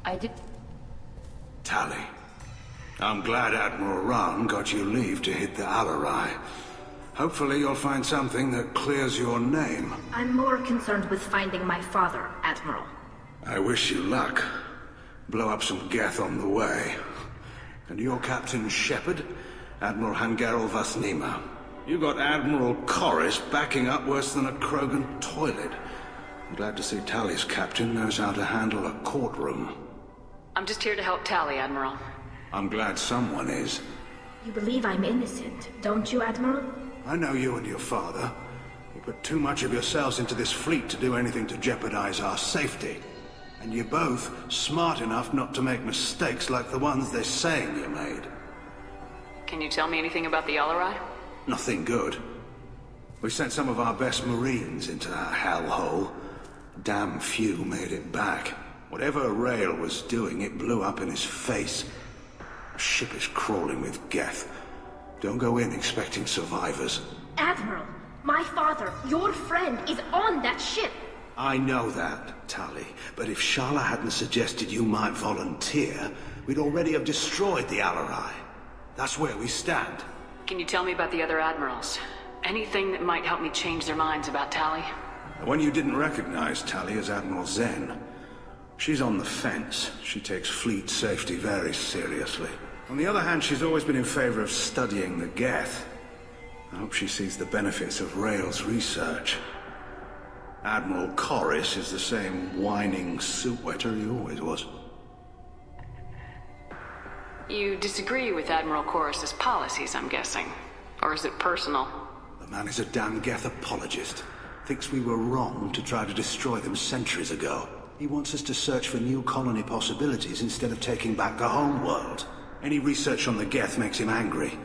I did... Tali, I'm glad Admiral Rahn got you leave to hit the Alarai. Hopefully you'll find something that clears your name. I'm more concerned with finding my father, Admiral. I wish you luck. Blow up some Geth on the way. And your Captain Shepard, Admiral Hangarel Vasnima. You got Admiral Corris backing up worse than a Krogan toilet. I'm glad to see Tali's captain knows how to handle a courtroom. I'm just here to help Tali, Admiral. I'm glad someone is. You believe I'm innocent, don't you, Admiral? I know you and your father. You put too much of yourselves into this fleet to do anything to jeopardize our safety. And you're both smart enough not to make mistakes like the ones they're saying you made. Can you tell me anything about the Alarai? Nothing good. We sent some of our best Marines into that hellhole. Damn few made it back. Whatever Rail was doing, it blew up in his face. The ship is crawling with Geth. Don't go in expecting survivors. Admiral, my father, your friend, is on that ship! I know that, Tali, but if Shala hadn't suggested you might volunteer, we'd already have destroyed the Alarai. That's where we stand. Can you tell me about the other admirals? Anything that might help me change their minds about Tali? The one you didn't recognize, Tali, is Admiral Zen. She's on the fence. She takes fleet safety very seriously. On the other hand, she's always been in favor of studying the Geth. I hope she sees the benefits of Rail's research. Admiral Corris is the same whining suit wetter he always was. You disagree with Admiral Corris's policies, I'm guessing. Or is it personal? The man is a damn Geth apologist. Thinks we were wrong to try to destroy them centuries ago. He wants us to search for new colony possibilities instead of taking back the home world. Any research on the Geth makes him angry.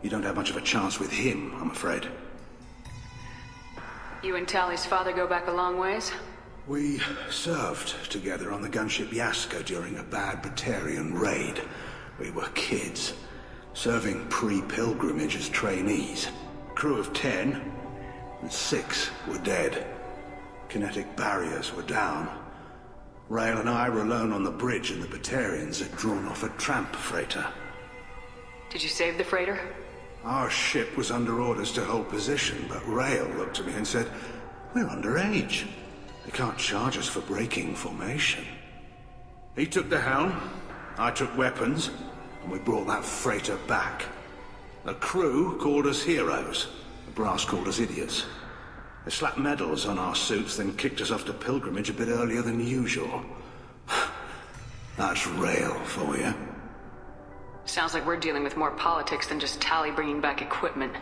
You don't have much of a chance with him, I'm afraid. You and Tali's father go back a long ways? We served together on the gunship Yaska during a bad Batarian raid. We were kids, serving pre-pilgrimage as trainees. Crew of 10, and 6 were dead. Kinetic barriers were down. Rail and I were alone on the bridge, and the Batarians had drawn off a tramp freighter. Did you save the freighter? Our ship was under orders to hold position, but Rail looked at me and said, "We're underage. They can't charge us for breaking formation." He took the helm, I took weapons, and we brought that freighter back. The crew called us heroes. The brass called us idiots. They slapped medals on our suits, then kicked us off to pilgrimage a bit earlier than usual. That's Rail for you. Sounds like we're dealing with more politics than just Tali bringing back equipment.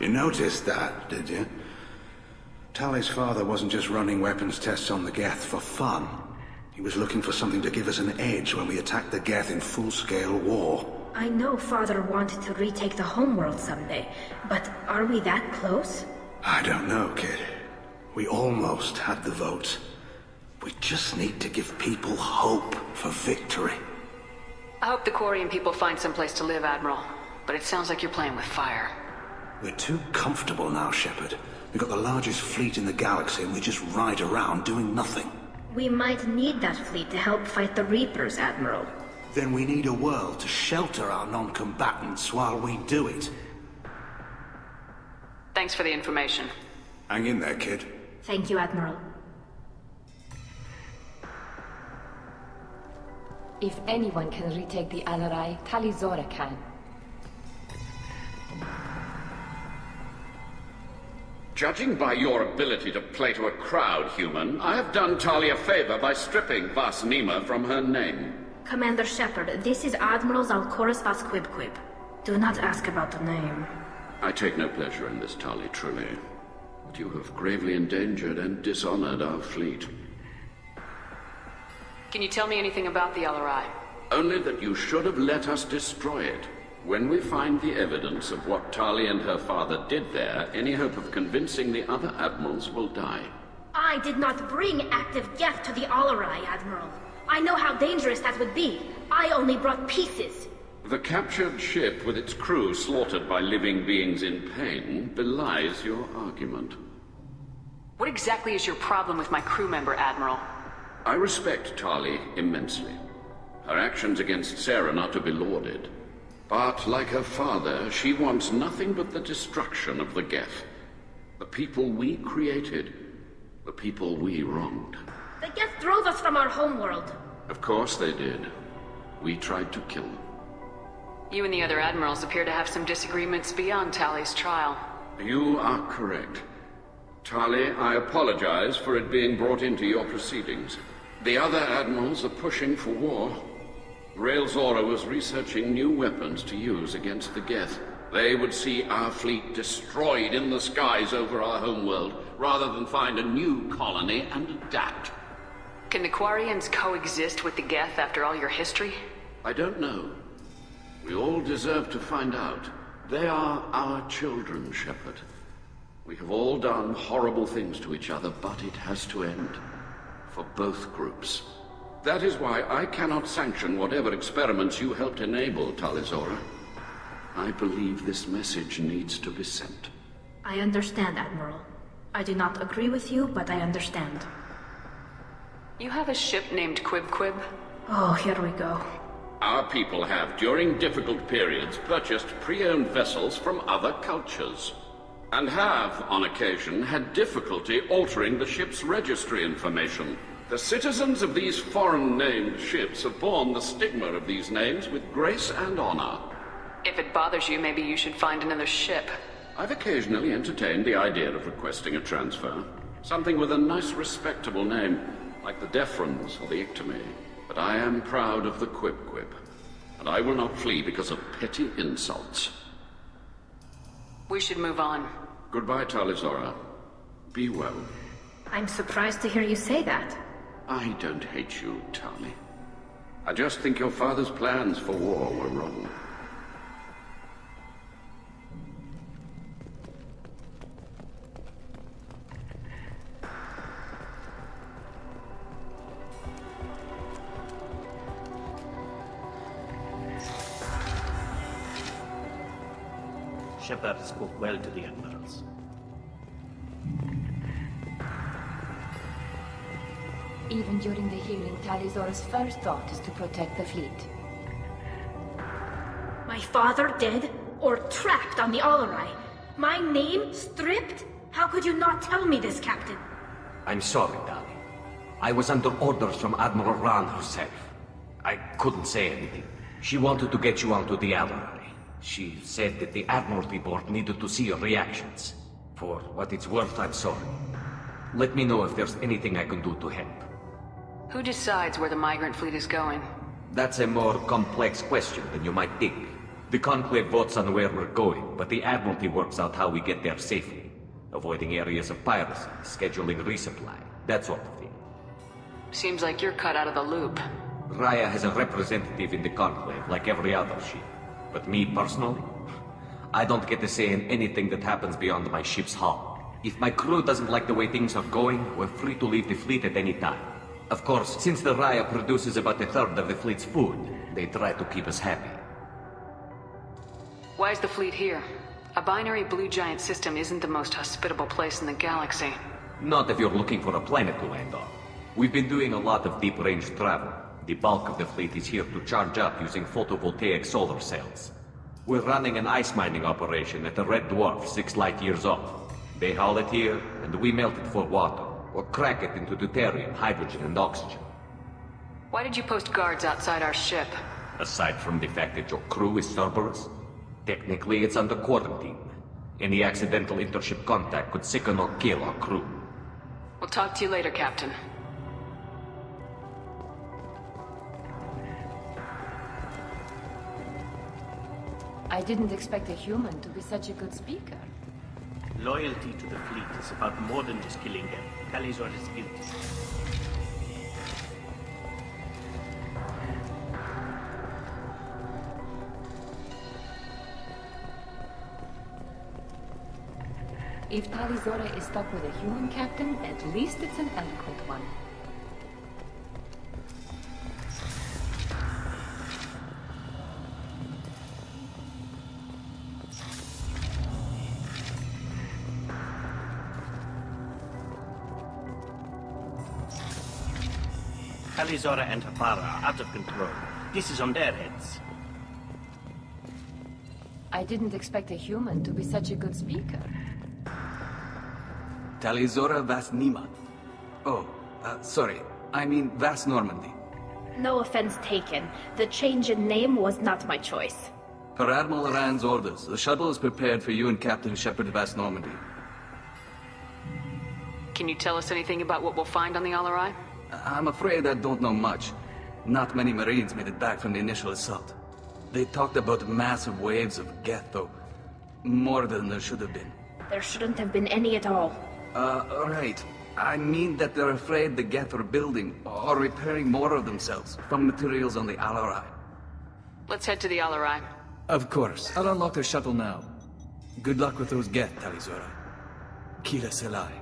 You noticed that, did you? Tali's father wasn't just running weapons tests on the Geth for fun. He was looking for something to give us an edge when we attacked the Geth in full-scale war. I know Father wanted to retake the homeworld someday, but are we that close? I don't know, kid. We almost had the votes. We just need to give people hope for victory. I hope the Quarian people find someplace to live, Admiral. But it sounds like you're playing with fire. We're too comfortable now, Shepard. We've got the largest fleet in the galaxy and we just ride around doing nothing. We might need that fleet to help fight the Reapers, Admiral. Then we need a world to shelter our non-combatants while we do it. Thanks for the information. Hang in there, kid. Thank you, Admiral. If anyone can retake the Alarai, Talizora can. Judging by your ability to play to a crowd, human, I have done Tali a favor by stripping Vasnima from her name. Commander Shepard, this is Admiral Zalkoris Vasquibquib. Do not ask about the name. I take no pleasure in this, Tali, truly. But you have gravely endangered and dishonored our fleet. Can you tell me anything about the Alarai? Only that you should have let us destroy it. When we find the evidence of what Tali and her father did there, any hope of convincing the other admirals will die. I did not bring active Geth to the Alarai, Admiral. I know how dangerous that would be. I only brought pieces. The captured ship with its crew slaughtered by living beings in pain belies your argument. What exactly is your problem with my crew member, Admiral? I respect Tali immensely. Her actions against Sarah are not to be lauded. But, like her father, she wants nothing but the destruction of the Geth. The people we created. The people we wronged. The Geth drove us from our homeworld. Of course they did. We tried to kill them. You and the other admirals appear to have some disagreements beyond Tali's trial. You are correct. Tali, I apologize for it being brought into your proceedings. The other admirals are pushing for war. Rael'Zora was researching new weapons to use against the Geth. They would see our fleet destroyed in the skies over our homeworld, rather than find a new colony and adapt. Can the Quarians coexist with the Geth after all your history? I don't know. We all deserve to find out. They are our children, Shepard. We have all done horrible things to each other, but it has to end. For both groups. That is why I cannot sanction whatever experiments you helped enable, Tali-Zora. I believe this message needs to be sent. I understand, Admiral. I do not agree with you, but I understand. You have a ship named Quib? Oh, here we go. Our people have, during difficult periods, purchased pre-owned vessels from other cultures. And have, on occasion, had difficulty altering the ship's registry information. The citizens of these foreign-named ships have borne the stigma of these names with grace and honor. If it bothers you, maybe you should find another ship. I've occasionally entertained the idea of requesting a transfer. Something with a nice, respectable name, like the Defrons or the Ictomy. But I am proud of the Quib, and I will not flee because of petty insults. We should move on. Goodbye, Tali-Zora. Be well. I'm surprised to hear you say that. I don't hate you, Tali. I just think your father's plans for war were wrong. Shepard spoke well to the admirals. Even during the hearing, Tali-Zora's first thought is to protect the fleet. My father dead? Or trapped on the Alarai? My name stripped? How could you not tell me this, Captain? I'm sorry, Tali. I was under orders from Admiral Ran herself. I couldn't say anything. She wanted to get you onto the Alarai. She said that the Admiralty Board needed to see your reactions. For what it's worth, I'm sorry. Let me know if there's anything I can do to help. Who decides where the migrant fleet is going? That's a more complex question than you might think. The Conclave votes on where we're going, but the Admiralty works out how we get there safely. Avoiding areas of piracy, scheduling resupply, that sort of thing. Seems like you're cut out of the loop. Raya has a representative in the Conclave, like every other ship. But me personally, I don't get to say in anything that happens beyond my ship's hull. If my crew doesn't like the way things are going, we're free to leave the fleet at any time. Of course, since the Raya produces about a third of the fleet's food, they try to keep us happy. Why is the fleet here? A binary blue giant system isn't the most hospitable place in the galaxy. Not if you're looking for a planet to land on. We've been doing a lot of deep-range travel. The bulk of the fleet is here to charge up using photovoltaic solar cells. We're running an ice mining operation at the Red Dwarf 6 light years off. They haul it here, and we melt it for water, or crack it into deuterium, hydrogen, and oxygen. Why did you post guards outside our ship? Aside from the fact that your crew is Cerberus, technically it's under quarantine. Any accidental intership contact could sicken or kill our crew. We'll talk to you later, Captain. I didn't expect a human to be such a good speaker. Loyalty to the fleet is about more than just killing them. Tali-Zora is guilty. If Tali-Zora is stuck with a human captain, at least it's an eloquent one. Talizora and her father are out of control. This is on their heads. I didn't expect a human to be such a good speaker. Talizora Vas Nima. Oh, sorry. I mean Vas Normandy. No offense taken. The change in name was not my choice. Per Admiral Rand's orders, the shuttle is prepared for you and Captain Shepard Vas Normandy. Can you tell us anything about what we'll find on the Alarai? I'm afraid I don't know much. Not many Marines made it back from the initial assault. They talked about massive waves of Geth, though. More than there should have been. There shouldn't have been any at all. Right. I mean that they're afraid the Geth are building or repairing more of themselves from materials on the Alarai. Let's head to the Alarai. Of course. I'll unlock the shuttle now. Good luck with those Geth, Talizora. Kira Selai.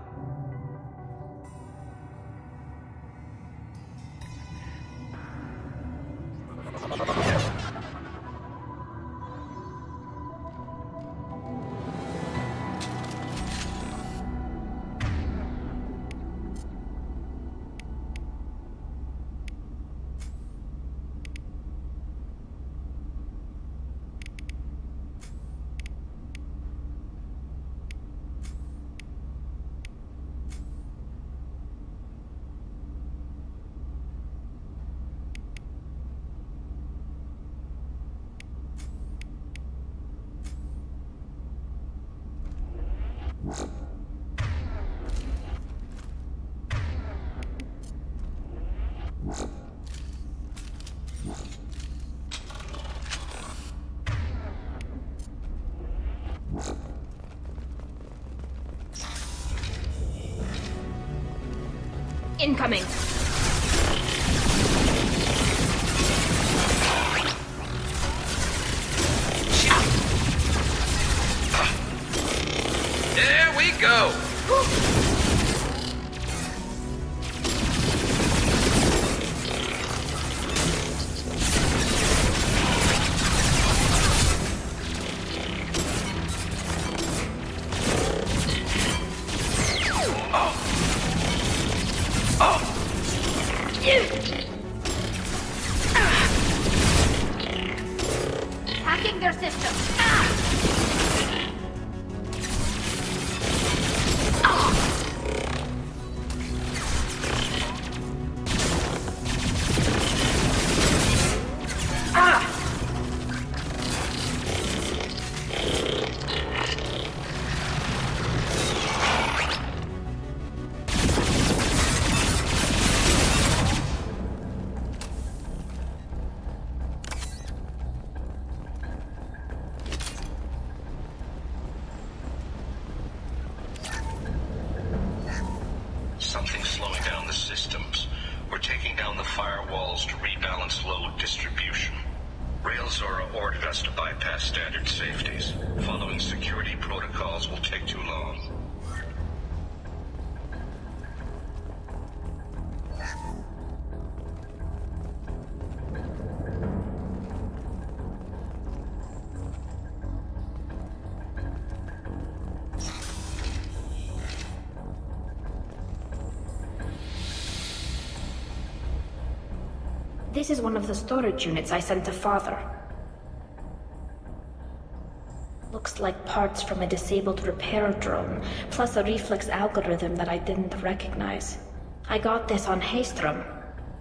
Incoming. There we go! Hacking their system. Something's slowing down the systems. We're taking down the firewalls to rebalance load distribution. Railzora ordered us to bypass standard safeties. Following security protocols will take too long. This is one of the storage units I sent to Father. Looks like parts from a disabled repair drone, plus a reflex algorithm that I didn't recognize. I got this on Haystrom.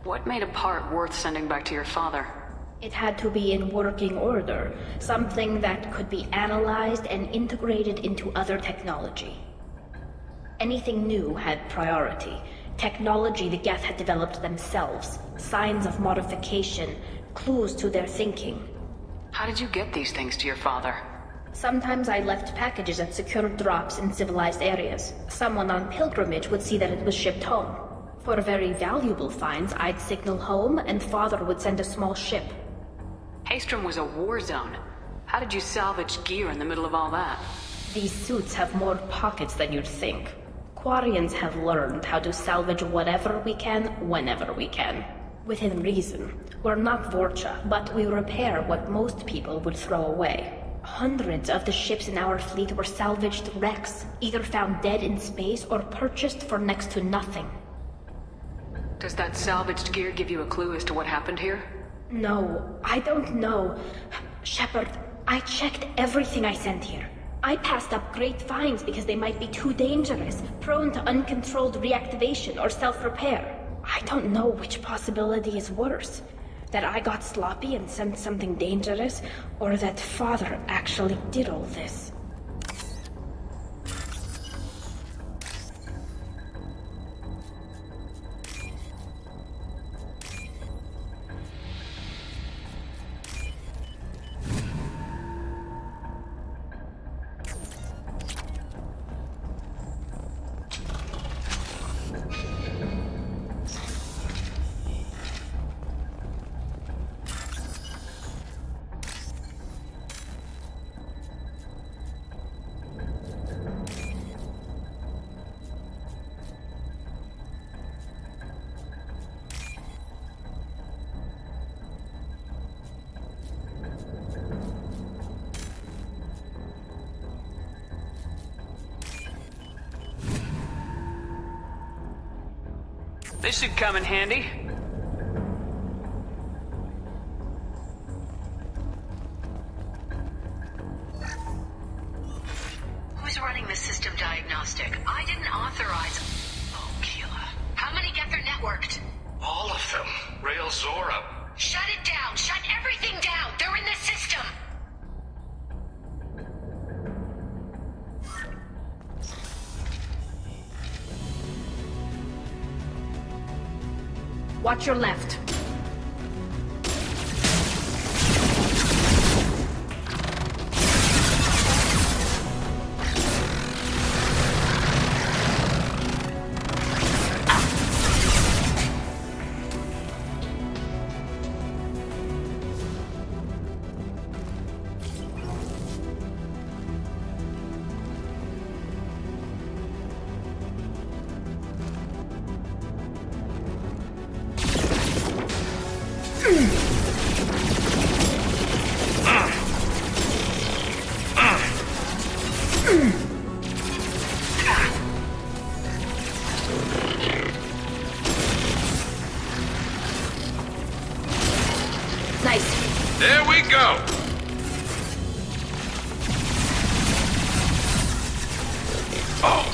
What made a part worth sending back to your father? It had to be in working order, something that could be analyzed and integrated into other technology. Anything new had priority. Technology the Geth had developed themselves, signs of modification, clues to their thinking. How did you get these things to your father? Sometimes I left packages at secure drops in civilized areas. Someone on pilgrimage would see that it was shipped home. For very valuable finds, I'd signal home and Father would send a small ship. Haystrom was a war zone. How did you salvage gear in the middle of all that? These suits have more pockets than you'd think. Quarians have learned how to salvage whatever we can, whenever we can. Within reason. We're not Vorcha, but we repair what most people would throw away. Hundreds of the ships in our fleet were salvaged wrecks, either found dead in space or purchased for next to nothing. Does that salvaged gear give you a clue as to what happened here? No, I don't know. Shepard, I checked everything I sent here. I passed up great finds because they might be too dangerous, prone to uncontrolled reactivation or self-repair. I don't know which possibility is worse. That I got sloppy and sent something dangerous, or that Father actually did all this. This should come in handy. Who's running the system diagnostic? I didn't authorize... Oh, Keela. How many get their networked? All of them. Rail Zora. Shut it down! Shut everything down! They're in the system! Watch your left. There we go! Oh!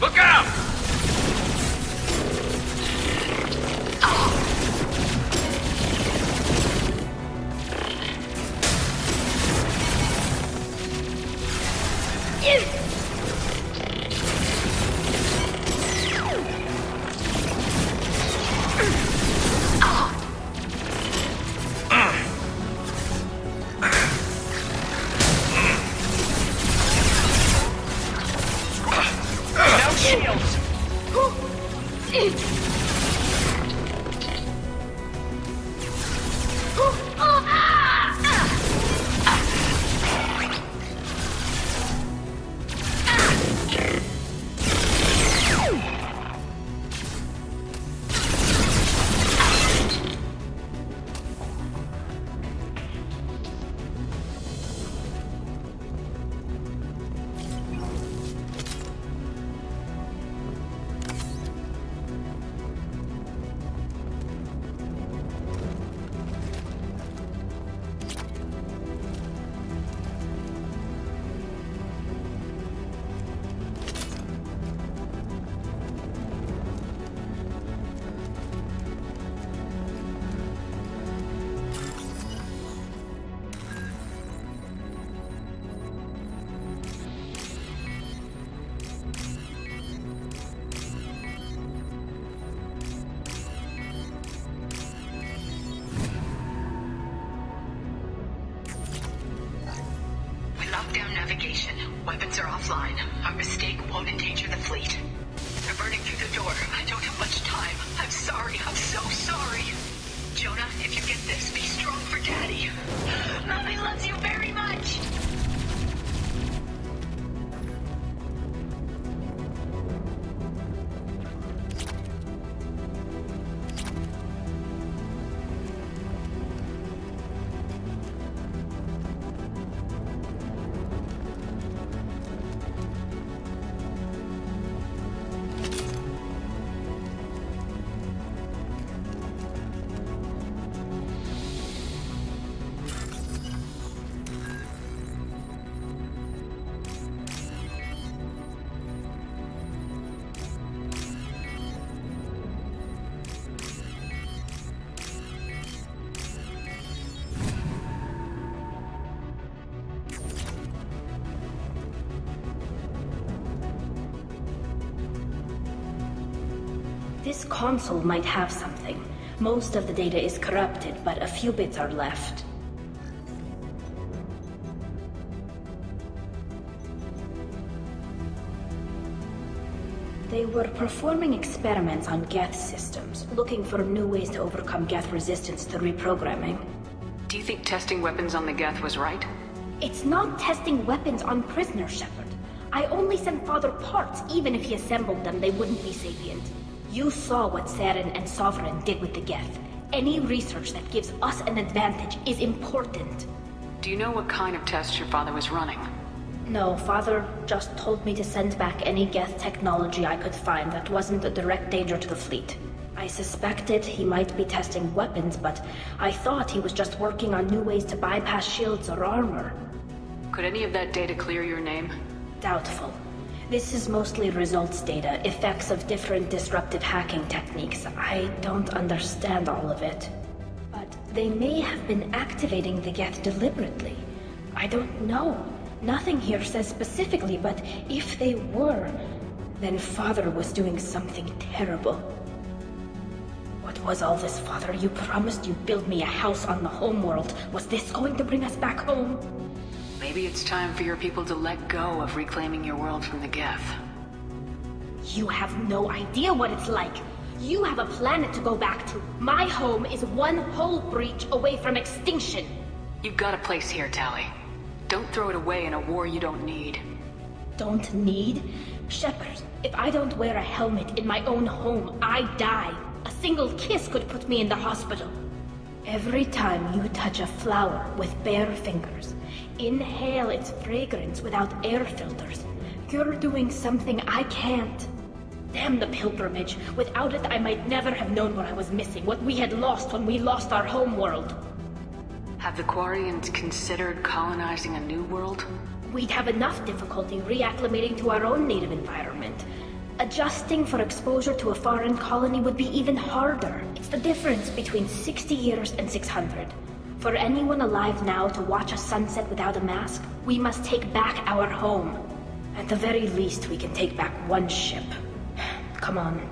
Look out! Lockdown navigation. Weapons are offline. Our mistake won't endanger the fleet. They're burning through the door. I don't have much time. I'm sorry. I'm so sorry. Jonah, if you get this, be strong for Daddy. Mommy loves you very much. This console might have something. Most of the data is corrupted, but a few bits are left. They were performing experiments on Geth systems, looking for new ways to overcome Geth resistance to reprogramming. Do you think testing weapons on the Geth was right? It's not testing weapons on prisoners, Shepard. I only sent Father parts. Even if he assembled them, they wouldn't be sapient. You saw what Saren and Sovereign did with the Geth. Any research that gives us an advantage is important. Do you know what kind of tests your father was running? No, Father just told me to send back any Geth technology I could find that wasn't a direct danger to the fleet. I suspected he might be testing weapons, but I thought he was just working on new ways to bypass shields or armor. Could any of that data clear your name? Doubtful. This is mostly results data, effects of different disruptive hacking techniques. I don't understand all of it. But they may have been activating the Geth deliberately. I don't know. Nothing here says specifically, but if they were, then Father was doing something terrible. What was all this, Father? You promised you'd build me a house on the homeworld. Was this going to bring us back home? Maybe it's time for your people to let go of reclaiming your world from the Geth. You have no idea what it's like. You have a planet to go back to. My home is one hull breach away from extinction. You've got a place here, Tali. Don't throw it away in a war you don't need. Don't need? Shepard, if I don't wear a helmet in my own home, I die. A single kiss could put me in the hospital. Every time you touch a flower with bare fingers, inhale its fragrance without air filters, you're doing something I can't. Damn the pilgrimage. Without it, I might never have known what I was missing, what we had lost when we lost our homeworld. Have the Quarians considered colonizing a new world? We'd have enough difficulty reacclimating to our own native environment. Adjusting for exposure to a foreign colony would be even harder. It's the difference between 60 years and 600. For anyone alive now to watch a sunset without a mask, we must take back our home. At the very least, we can take back one ship. Come on.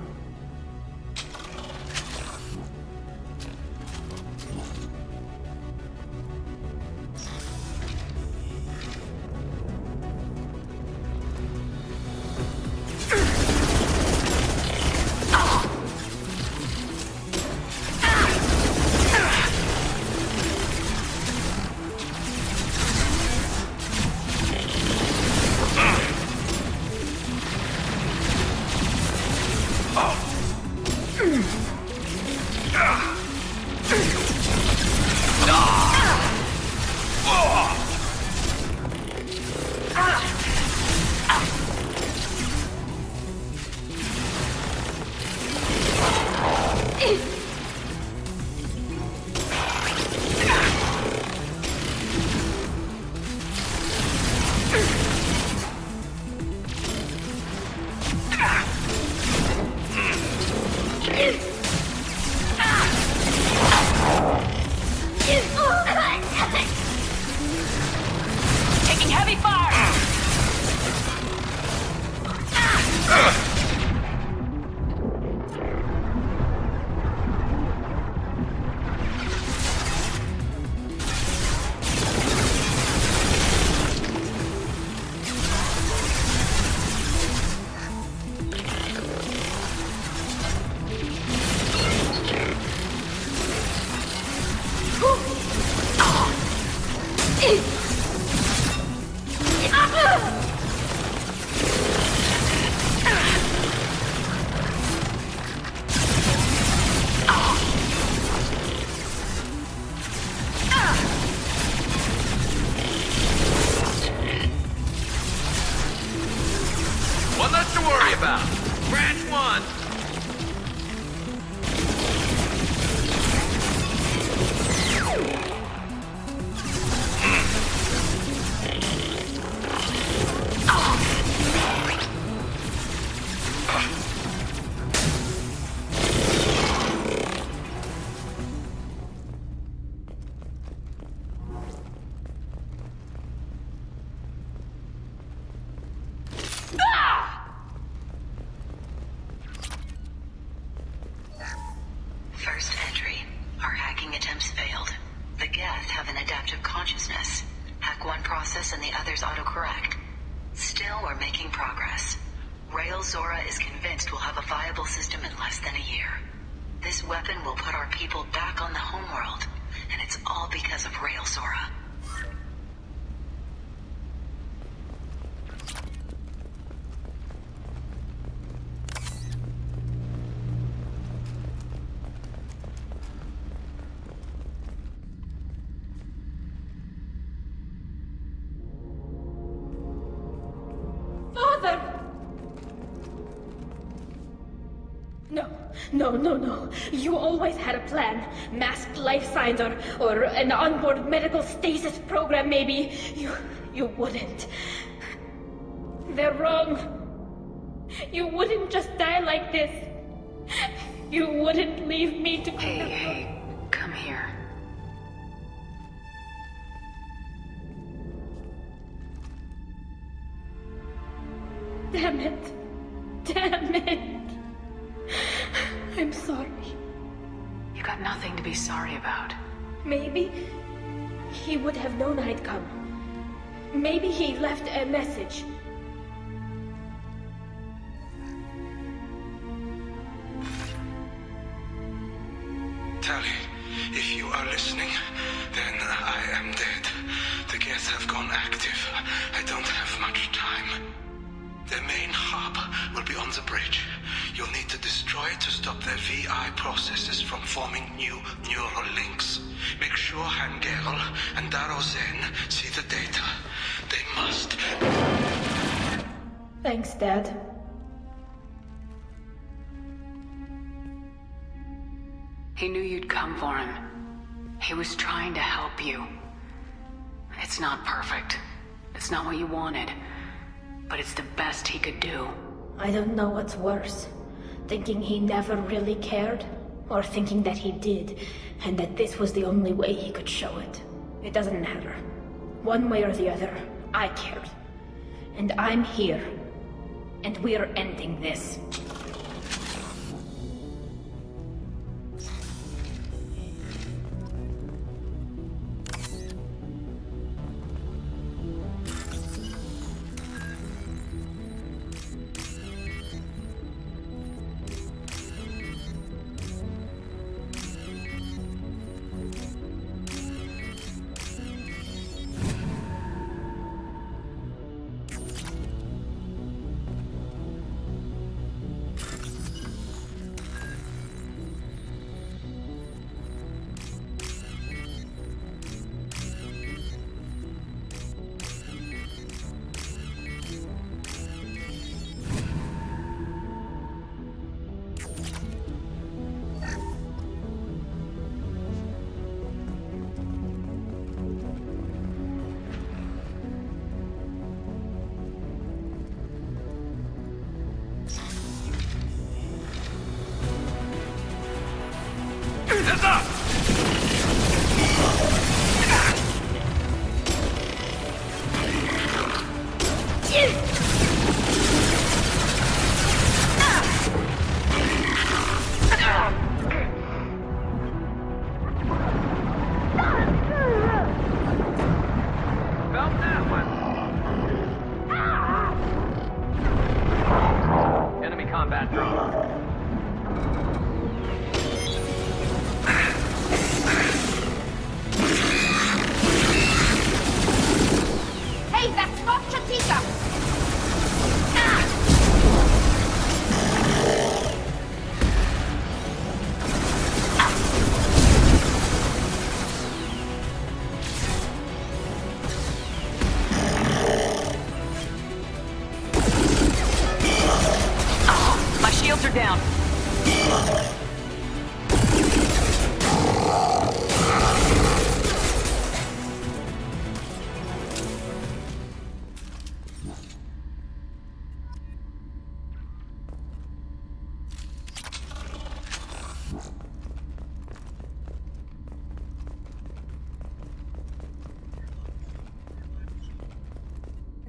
One less to worry about. Branch one. Rail Zora is convinced we'll have a viable system in less than a year. This weapon will put our people back on the homeworld, and it's all because of Rail Zora. No. You always had a plan. Masked life signs or an onboard medical stasis program, maybe. You wouldn't. They're wrong. You wouldn't just die like this. You wouldn't leave me to... Hey, come here. Damn it. I'm sorry. You got nothing to be sorry about. Maybe he would have known I'd come. Maybe he left a message. Tally, if you are listening, then I am dead. The gets have gone active. I don't have much time. The main hub will be on the bridge. You'll need to destroy it to stop their VI processes from forming new neural links. Make sure Hangerl and Daro Zen see the data. They must. Thanks, Dad. He knew you'd come for him. He was trying to help you. It's not perfect. It's not what you wanted. But it's the best he could do. I don't know what's worse. Thinking he never really cared, or thinking that he did, and that this was the only way he could show it. It doesn't matter. One way or the other, I cared. And I'm here. And we're ending this.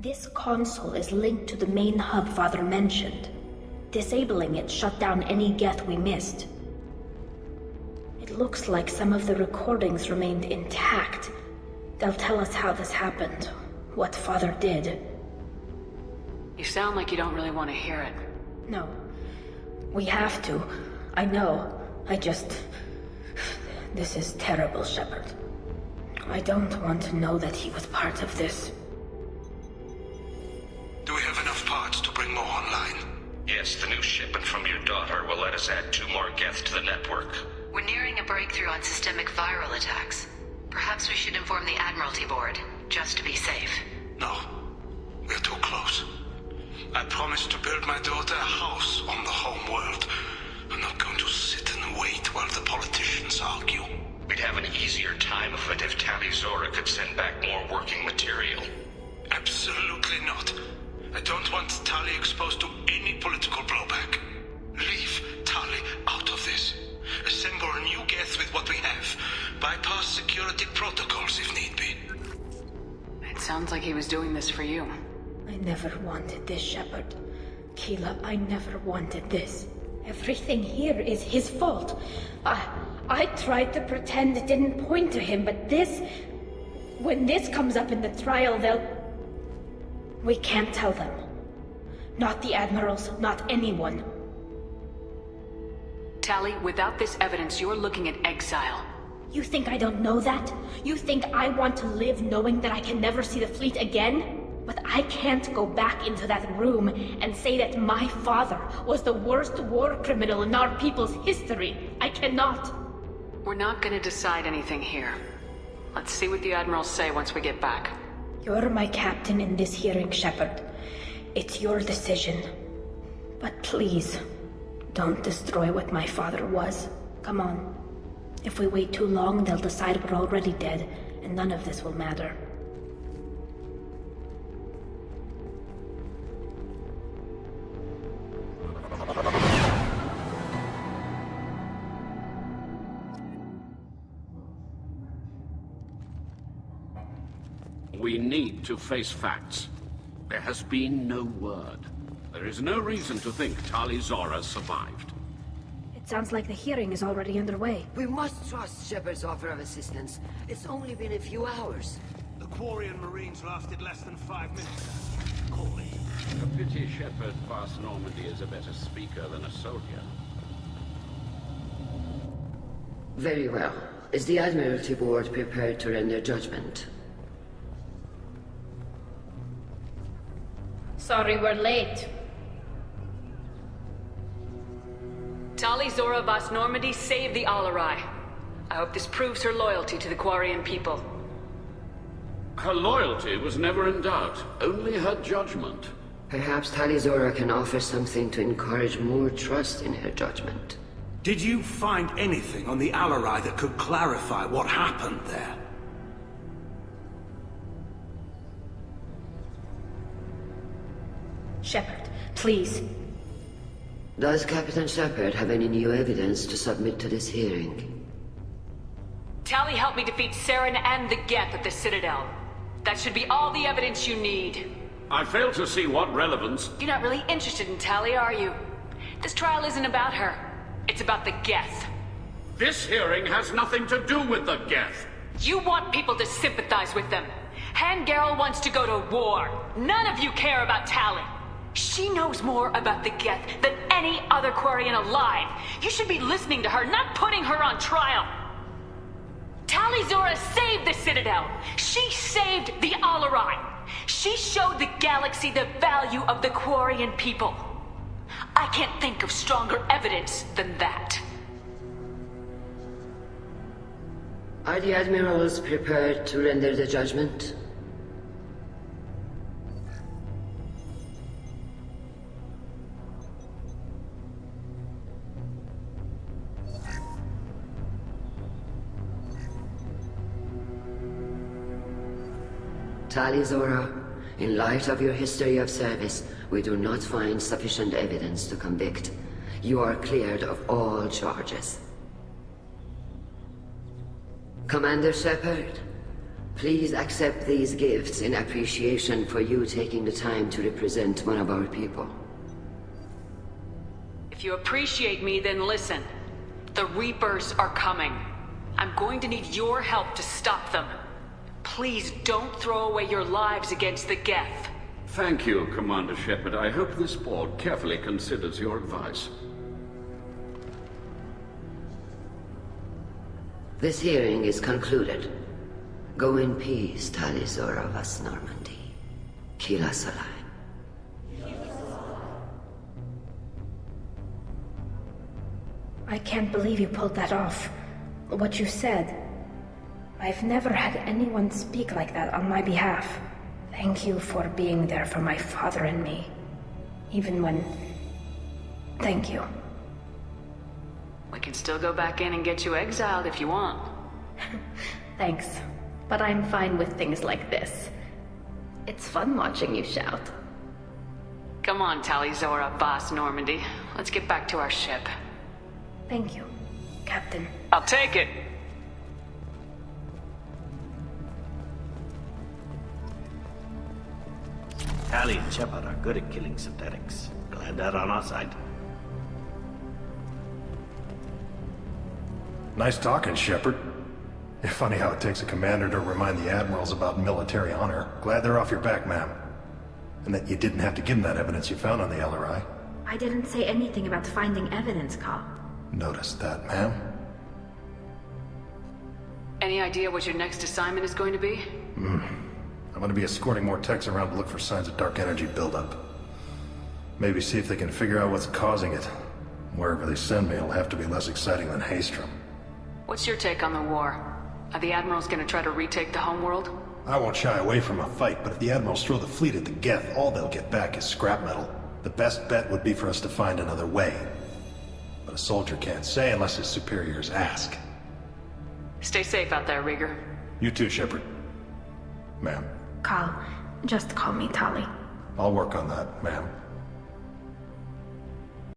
This console is linked to the main hub Father mentioned. Disabling it shut down any Geth we missed. It looks like some of the recordings remained intact. They'll tell us how this happened, what Father did. You sound like you don't really want to hear it. No. We have to. I know. This is terrible, Shepard. I don't want to know that he was part of this. Do we have enough parts to bring more online? Yes, the new shipment from your daughter will let us add 2 more Geth to the network. We're nearing a breakthrough on systemic viral attacks. Perhaps we should inform the Admiralty Board, just to be safe. No. We're too close. I promised to build my daughter a house on the home world. I'm not going to sit and wait while the politicians argue. We'd have an easier time of it if Tali-Zora could send back more working material. Absolutely not. I don't want Tali exposed to any political blowback. Leave Tali out of this. Assemble a new Geth with what we have. Bypass security protocols if need be. It sounds like he was doing this for you. I never wanted this, Shepard. Keela, I never wanted this. Everything here is his fault. I tried to pretend it didn't point to him, but this... When this comes up in the trial, we can't tell them. Not the admirals, not anyone. Tali, without this evidence, you're looking at exile. You think I don't know that? You think I want to live knowing that I can never see the fleet again? But I can't go back into that room and say that my father was the worst war criminal in our people's history. I cannot. We're not gonna decide anything here. Let's see what the admirals say once we get back. You're my captain in this hearing, Shepard. It's your decision. But please, don't destroy what my father was. Come on. If we wait too long, they'll decide we're already dead, and none of this will matter. We need to face facts. There has been no word. There is no reason to think Tali-Zora survived. It sounds like the hearing is already underway. We must trust Shepard's offer of assistance. It's only been a few hours. The Quarian Marines lasted less than 5 minutes. Call it. A pity Shepard past Normandy is a better speaker than a soldier. Very well. Is the Admiralty Board prepared to render judgment? Sorry we're late. Tali-Zora Vas Normandy saved the Alarai. I hope this proves her loyalty to the Quarian people. Her loyalty was never in doubt, only her judgment. Perhaps Tali-Zora can offer something to encourage more trust in her judgment. Did you find anything on the Alarai that could clarify what happened there? Shepard, please. Does Captain Shepard have any new evidence to submit to this hearing? Tali helped me defeat Saren and the Geth at the Citadel. That should be all the evidence you need. I fail to see what relevance... You're not really interested in Tali, are you? This trial isn't about her. It's about the Geth. This hearing has nothing to do with the Geth. You want people to sympathize with them. Han Garel wants to go to war. None of you care about Tali. She knows more about the Geth than any other Quarian alive. You should be listening to her, not putting her on trial. Tali-Zora saved the Citadel. She saved the Alarai. She showed the galaxy the value of the Quarian people. I can't think of stronger evidence than that. Are the admirals prepared to render the judgment? Tali-Zora, in light of your history of service, we do not find sufficient evidence to convict. You are cleared of all charges. Commander Shepard, please accept these gifts in appreciation for you taking the time to represent one of our people. If you appreciate me, then listen. The Reapers are coming. I'm going to need your help to stop them. Please don't throw away your lives against the Geth. Thank you, Commander Shepard. I hope this board carefully considers your advice. This hearing is concluded. Go in peace, Talizora vas Normandy. Kila Salai. I can't believe you pulled that off. What you said. I've never had anyone speak like that on my behalf. Thank you for being there for my father and me. Even when... Thank you. We can still go back in and get you exiled if you want. Thanks. But I'm fine with things like this. It's fun watching you shout. Come on, Talizora, Boss Normandy. Let's get back to our ship. Thank you, Captain. I'll take it. Tali and Shepard are good at killing synthetics. Glad they're on our side. Nice talking, Shepard. Funny how it takes a commander to remind the admirals about military honor. Glad they're off your back, ma'am. And that you didn't have to give them that evidence you found on the LRI. I didn't say anything about finding evidence, Carl. Noticed that, ma'am. Any idea what your next assignment is going to be? I'm going to be escorting more techs around to look for signs of dark energy buildup. Maybe see if they can figure out what's causing it. Wherever they send me, it'll have to be less exciting than Haystrom. What's your take on the war? Are the admirals going to try to retake the homeworld? I won't shy away from a fight, but if the admirals throw the fleet at the Geth, all they'll get back is scrap metal. The best bet would be for us to find another way. But a soldier can't say unless his superiors ask. Stay safe out there, Rieger. You too, Shepard. Ma'am. Carl, just call me Tali. I'll work on that, ma'am.